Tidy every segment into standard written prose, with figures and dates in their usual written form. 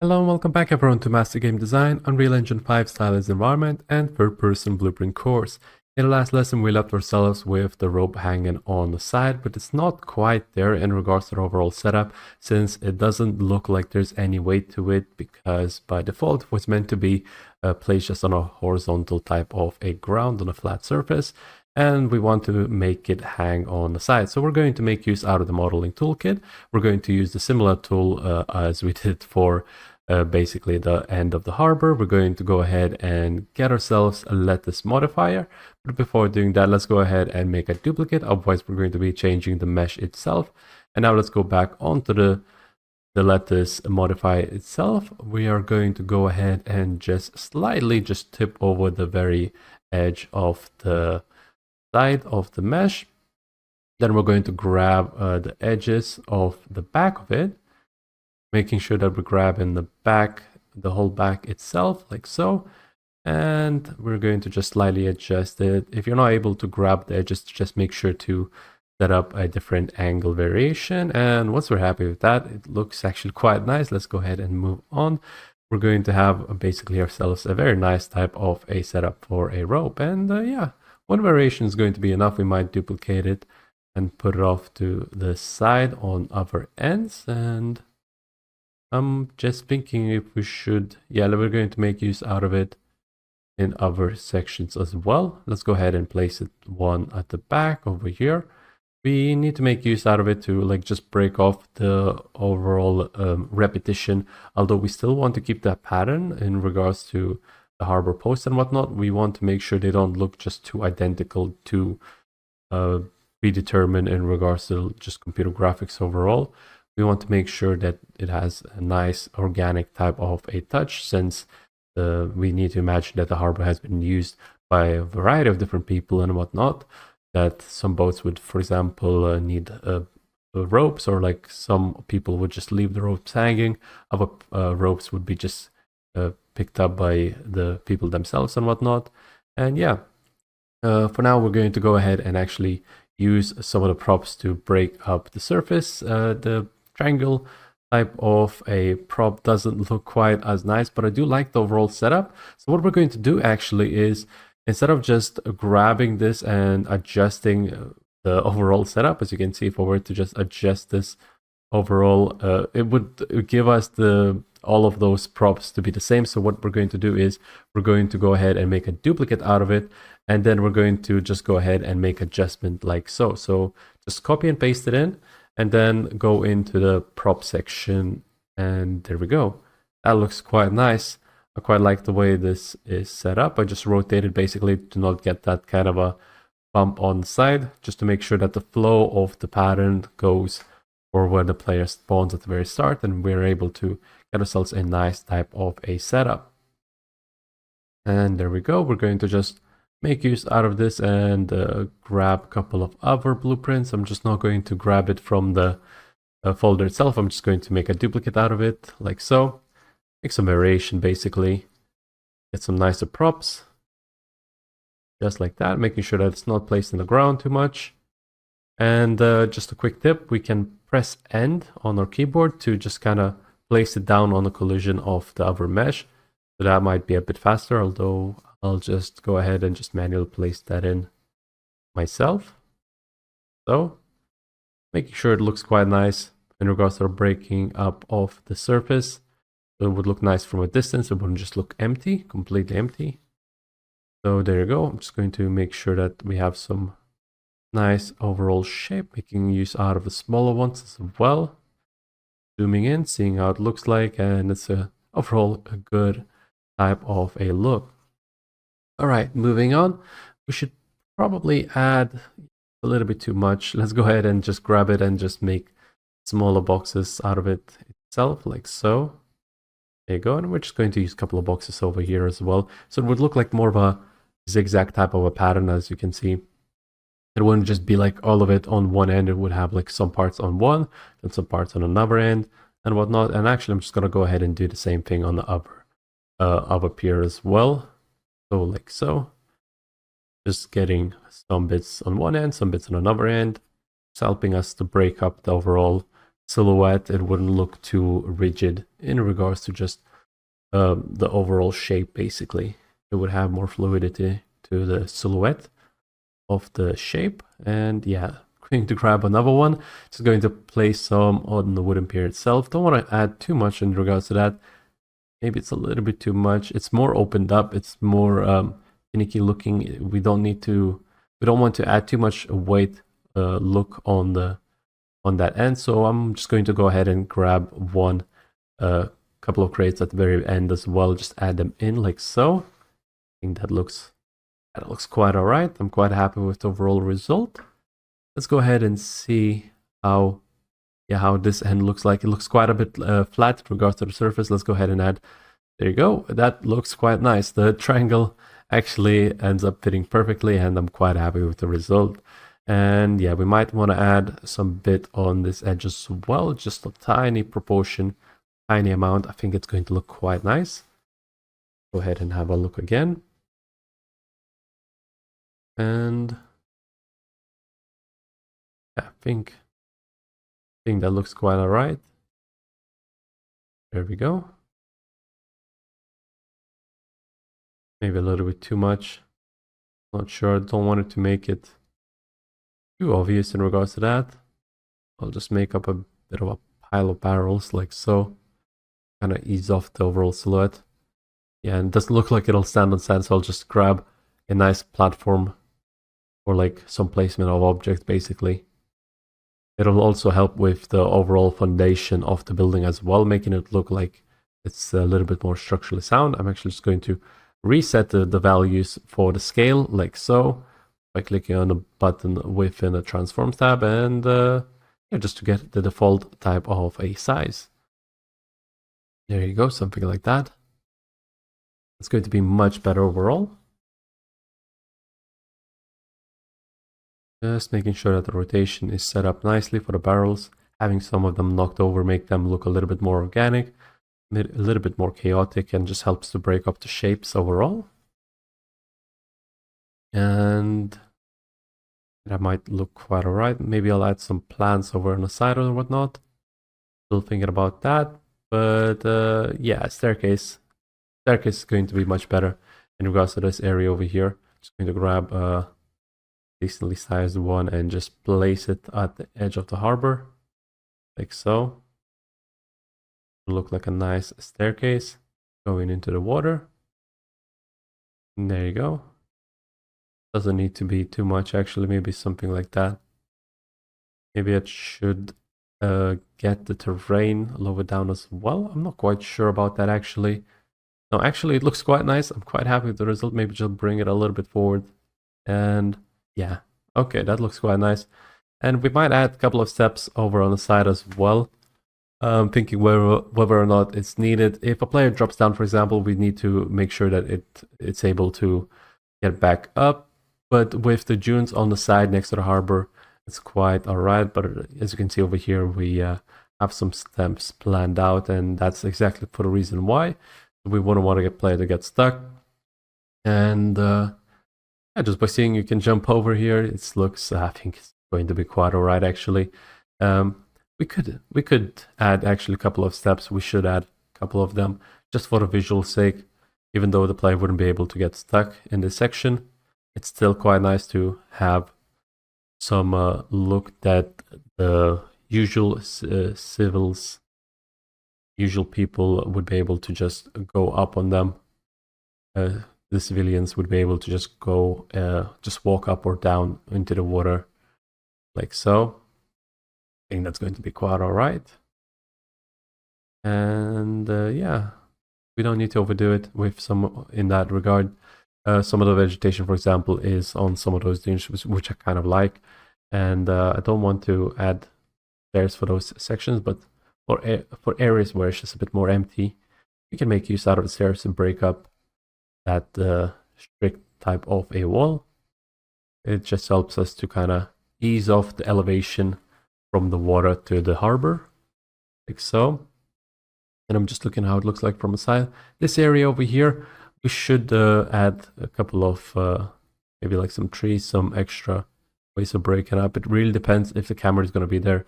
Hello and welcome back everyone to Master Game Design, Unreal Engine 5 Stylized Environment and third-person blueprint course. In the last lesson we left ourselves with the rope hanging on the side, but it's not quite there in regards to the overall setup, since it doesn't look like there's any weight to it, because by default it was meant to be placed just on a horizontal type of a ground on a flat surface, and we want to make it hang on the side. So we're going to make use out of the modeling toolkit. We're going to use the similar tool as we did for basically the end of the harbor. We're going to go ahead and get ourselves a lattice modifier. But before doing that, let's go ahead and make a duplicate. Otherwise, we're going to be changing the mesh itself. And now let's go back onto the lattice modifier itself. We are going to go ahead and just slightly tip over the very edge of the side of the mesh. Then we're going to grab the edges of the back of it, making sure that we're grabbing the back, the whole back itself, like so. And we're going to just slightly adjust it. If you're not able to grab the edges, just make sure to set up a different angle variation. And once we're happy with that, it looks actually quite nice. Let's go ahead and move on. We're going to have basically ourselves a very nice type of a setup for a rope. And yeah, one variation is going to be enough. We might duplicate it and put it off to the side on other ends. And I'm just thinking if we should, yeah, we're going to make use out of it in other sections as well. Let's go ahead and place it one at the back over here. We need to make use out of it to like just break off the overall repetition, although we still want to keep that pattern in regards to the harbor posts and whatnot. We want to make sure they don't look just too identical to predetermined in regards to just computer graphics overall. We want to make sure that it has a nice organic type of a touch, since we need to imagine that the harbor has been used by a variety of different people and whatnot. That some boats would, for example, need ropes, or like some people would just leave the ropes hanging. Other ropes would be just picked up by the people themselves and whatnot. And yeah, for now we're going to go ahead and actually use some of the props to break up the surface. The triangle type of a prop doesn't look quite as nice, but I do like the overall setup. So what we're going to do actually is, instead of just grabbing this and adjusting the overall setup, as you can see, if I were to just adjust this overall, it would give us all of those props to be the same. So what we're going to do is we're going to go ahead and make a duplicate out of it, and then we're going to just go ahead and make adjustment like so. So just copy and paste it in, and then go into the prop section, and there we go. That looks quite nice. I quite like the way this is set up. I just rotated basically to not get that kind of a bump on the side, just to make sure that the flow of the pattern goes for where the player spawns at the very start, and we're able to get ourselves a nice type of a setup. And there we go. We're going to just make use out of this and grab a couple of other blueprints. I'm just not going to grab it from the folder itself. I'm just going to make a duplicate out of it like so. Make some variation basically. Get some nicer props. Just like that, making sure that it's not placed in the ground too much. And just a quick tip, we can press End on our keyboard to just kind of place it down on the collision of the other mesh. So that might be a bit faster, although I'll just go ahead and just manually place that in myself. So, making sure it looks quite nice in regards to the breaking up of the surface. So it would look nice from a distance. It wouldn't just look empty, completely empty. So there you go. I'm just going to make sure that we have some nice overall shape, making use out of the smaller ones as well. Zooming in, seeing how it looks like, and it's overall a good type of a look. All right, moving on. We should probably add a little bit too much. Let's go ahead and just grab it and just make smaller boxes out of it itself, like so. There you go. And we're just going to use a couple of boxes over here as well. So it would look like more of a zigzag type of a pattern, as you can see. It wouldn't just be like all of it on one end. It would have like some parts on one and some parts on another end and whatnot. And actually, I'm just going to go ahead and do the same thing on the upper pier as well. So like so. Just getting some bits on one end, some bits on another end. It's helping us to break up the overall silhouette, it wouldn't look too rigid in regards to just the overall shape. Basically, it would have more fluidity to the silhouette of the shape. And yeah, going to grab another one. Just going to place some on the wooden pier itself. Don't want to add too much in regards to that. Maybe it's a little bit too much. It's more opened up. It's more finicky looking. We don't want to add too much weight look on that end. So I'm just going to go ahead and grab one couple of crates at the very end as well. Just add them in like so. I think that looks quite all right. I'm quite happy with the overall result. Let's go ahead and see how this end looks like. It looks quite a bit flat in regards to the surface. Let's go ahead and add. There you go. That looks quite nice. The triangle actually ends up fitting perfectly, and I'm quite happy with the result. And yeah, we might want to add some bit on this edge as well, just a tiny proportion, tiny amount. I think it's going to look quite nice. Go ahead and have a look again. And yeah, I think that looks quite all right. There we go. Maybe a little bit too much. Not sure. Don't want it to make it too obvious in regards to that. I'll just make up a bit of a pile of barrels like so. Kind of ease off the overall silhouette. Yeah, and it doesn't look like it'll stand on sand, so I'll just grab a nice platform or like some placement of objects basically. It'll also help with the overall foundation of the building as well, making it look like it's a little bit more structurally sound. I'm actually just going to reset the values for the scale like so by clicking on the button within the transform tab, and yeah, just to get the default type of a size. There you go, something like that. It's going to be much better overall. Just making sure that the rotation is set up nicely for the barrels. Having some of them knocked over make them look a little bit more organic, a little bit more chaotic, and just helps to break up the shapes overall. And that might look quite alright. Maybe I'll add some plants over on the side or whatnot. Still thinking about that. But yeah, staircase is going to be much better in regards to this area over here. Just going to grab a decently sized one and just place it at the edge of the harbor, like so. It'll look like a nice staircase going into the water. And there you go. Doesn't need to be too much actually, maybe something like that. Maybe it should get the terrain lower down as well. I'm not quite sure about that actually. No, actually it looks quite nice. I'm quite happy with the result. Maybe just bring it a little bit forward. And yeah, okay, that looks quite nice. And we might add a couple of steps over on the side as well. Thinking whether or not it's needed. If a player drops down, for example, we need to make sure that it's able to get back up. But with the dunes on the side next to the harbor, it's quite alright. But as you can see over here, we have some steps planned out, and that's exactly for the reason why. We wouldn't want to get player to get stuck. And yeah, just by seeing you can jump over here, it looks, I think it's going to be quite alright actually. We could add actually a couple of steps. We should add a couple of them just for the visual sake. Even though the player wouldn't be able to get stuck in this section, it's still quite nice to have some look that the usual usual people would be able to just go up on them. The civilians would be able to just go, just walk up or down into the water like so. I think that's going to be quite all right. And yeah, we don't need to overdo it with some in that regard. Some of the vegetation, for example, is on some of those dunes, which I kind of like. And I don't want to add stairs for those sections, but for areas where it's just a bit more empty, we can make use out of the stairs and break up that strict type of a wall. It just helps us to kind of ease off the elevation from the water to the harbor, like so. And I'm just looking how it looks like from the side. This area over here, we should add a couple of maybe like some trees, some extra ways of breaking up. It really depends if the camera is going to be there.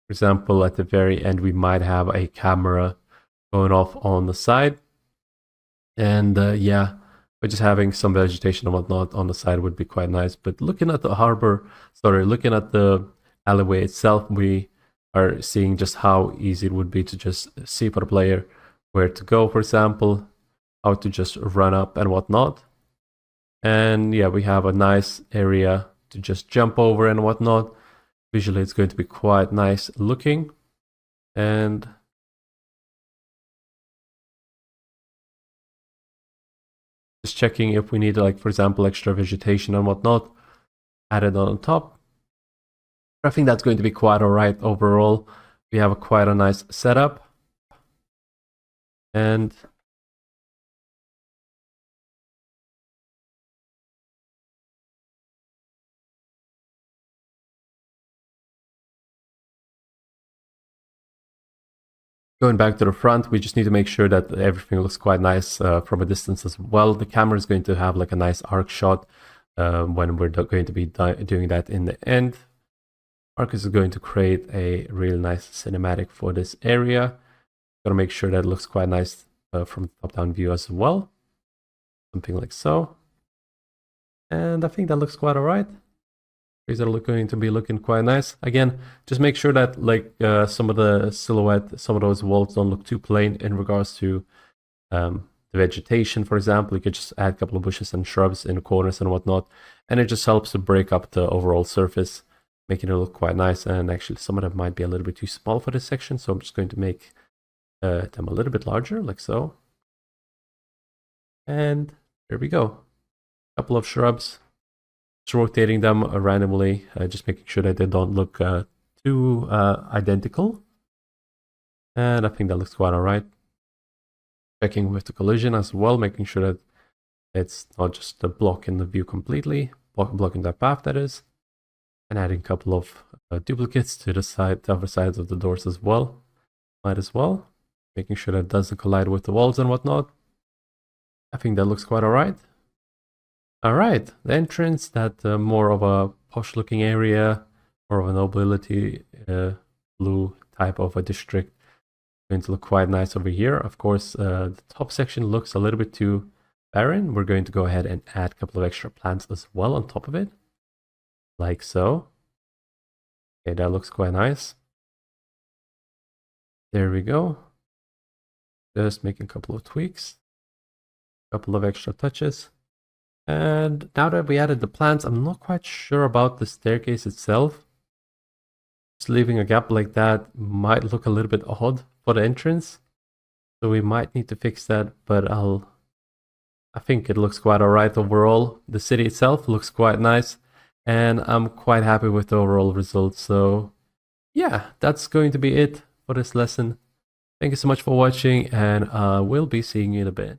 For example, at the very end, we might have a camera going off on the side. And yeah, but just having some vegetation and whatnot on the side would be quite nice. But looking at the looking at the alleyway itself, we are seeing just how easy it would be to just see for the player where to go, for example, how to just run up and whatnot. And yeah, we have a nice area to just jump over and whatnot. Visually, it's going to be quite nice looking. And just checking if we need, like, for example, extra vegetation and whatnot added on top. I think that's going to be quite all right overall. We have quite a nice setup. And going back to the front, we just need to make sure that everything looks quite nice from a distance as well. The camera is going to have like a nice arc shot when we're going to be doing that in the end. Arc is going to create a real nice cinematic for this area. Gotta make sure that it looks quite nice from the top-down view as well. Something like so. And I think that looks quite alright. These are going to be looking quite nice. Again, just make sure that like some of the silhouette, some of those walls don't look too plain in regards to the vegetation. For example, you could just add a couple of bushes and shrubs in the corners and whatnot, and it just helps to break up the overall surface, making it look quite nice. And actually, some of them might be a little bit too small for this section, so I'm just going to make them a little bit larger, like so. And there we go. A couple of shrubs. Just rotating them randomly, just making sure that they don't look too identical. And I think that looks quite alright. Checking with the collision as well, making sure that it's not just a block in the view completely, blocking that path, that is. And adding a couple of duplicates to the other sides of the doors as well. Might as well. Making sure that it doesn't collide with the walls and whatnot. I think that looks quite alright. Alright, the entrance, that more of a posh looking area, more of a nobility blue type of a district. Going to look quite nice over here. Of course, the top section looks a little bit too barren. We're going to go ahead and add a couple of extra plants as well on top of it. Like so. Okay, that looks quite nice. There we go. Just making a couple of tweaks. A couple of extra touches. And now that we added the plants, I'm not quite sure about the staircase itself. Just leaving a gap like that might look a little bit odd for the entrance. So we might need to fix that, but I think it looks quite alright overall. The city itself looks quite nice, and I'm quite happy with the overall results. So yeah, that's going to be it for this lesson. Thank you so much for watching, and we'll be seeing you in a bit.